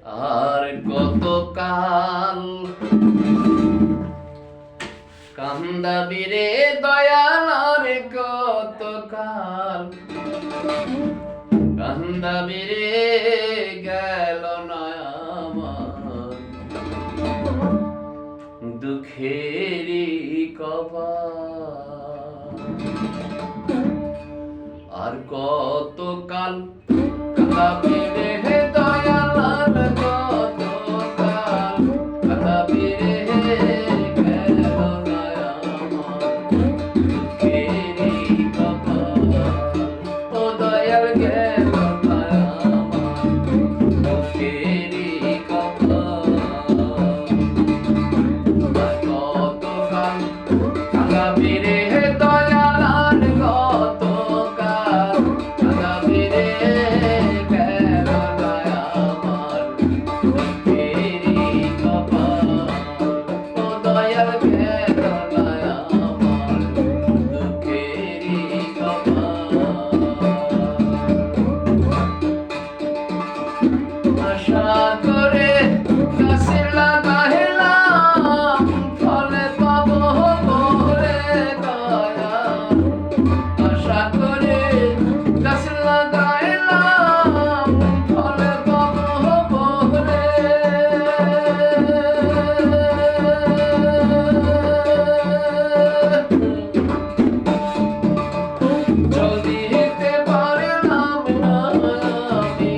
আর কতকাল কান্দাবি রে দয়াল, আর কতকাল কান্দাবি রে, গেল না আমার দুঃখেরই কপাল। আর কতকাল কান্দাবি রে দয়াল, আর কতকাল কান্দাবি রে, গেল না আমার দুঃখেরই কপাল। ও দয়াল, গেল না আমার দুঃখেরই কপাল। আর কতকাল কান্দাবি রে দয়াল, আর কতকাল কান্দাবি রে, গেল না আমার দুঃখেরই কপাল। ও দয়াল, গেল না আমার দুঃখেরই কপাল। আশা করে গাছে লাগাইলাম, ফলে পাবো বলে দয়াল। আশা করে গাছে লাগাইলাম, ফলে পাবো বলে। জল দিতে পারলাম না আমি,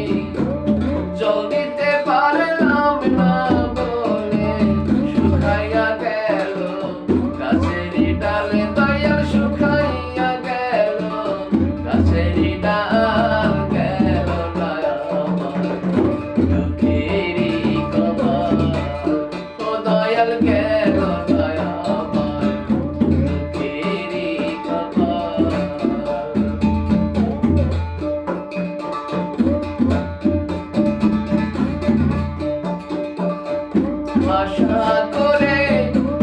জল দিতে পারলাম না বলে শুকাইয়া গেল গাছেরই ডালে দয়াল, শুকাইয়া গেল গাছেরই ডাল। গেল না আমার দুঃখেরই কপাল। ও দয়াল, গেল না আমার দুঃখেরই কপাল। আশা করে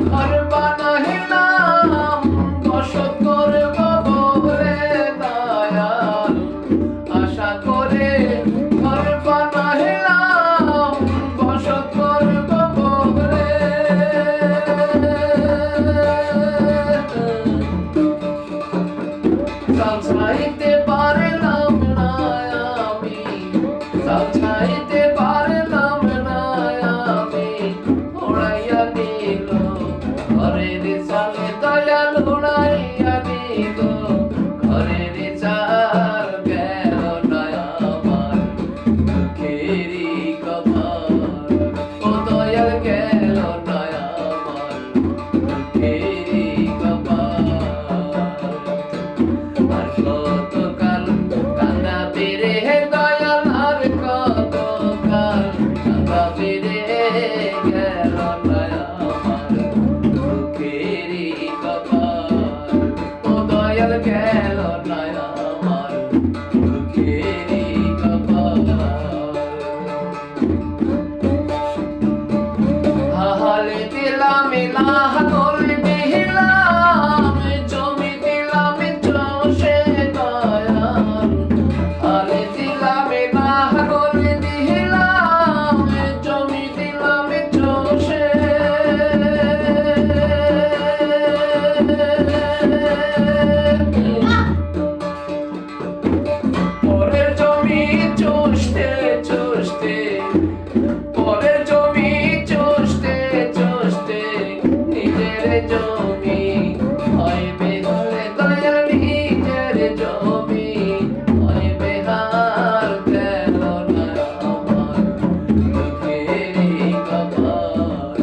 ঘর বানাইলাম, বসত করব বলে দয়াল। আশা করে ঘর বানাইলাম, বসত করব বলে। চাল ছাইতে পারলাম না আমি, চাল ছাইতে পারলাম না আমি, উড়াইয়া নিল ঘরের চালে দয়াল, উড়াইয়া নিল ঘরের চাল। গেল না আমার দুঃখেরই কপাল। ও দয়াল, গেল না আমার দুঃখেরই কপাল। আর কতকাল কান্দাবি রে দয়াল, আর কতকাল কান্দাবি রে, গেল না আমার দুঃখেরই কপাল। ও দয়াল, গেল না আমার দুঃখেরই কপাল। হালে দিলাম লাহাগল দিলাম, জমি দিলাম চষে দয়াল। হালে দিলাম লাহাগল দিলাম, জমি দিলাম চষে। পরের জমি চষতে চষতে, পরের জমি চষতে চষতে, নিজের জমি হয় বেহাল দয়াল, নিজের জমি হয় বেহাল। গেল না আমার দুঃখেরই কপাল।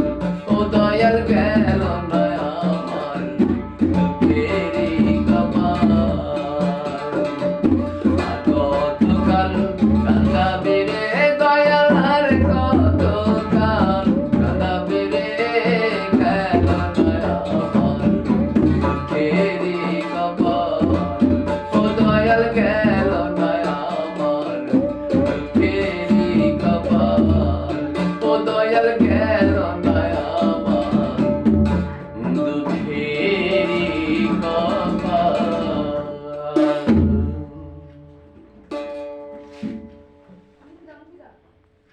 ও দয়াল, গেল না আমার দুঃখেরই কপাল। আর কতকাল কান্দাবি রে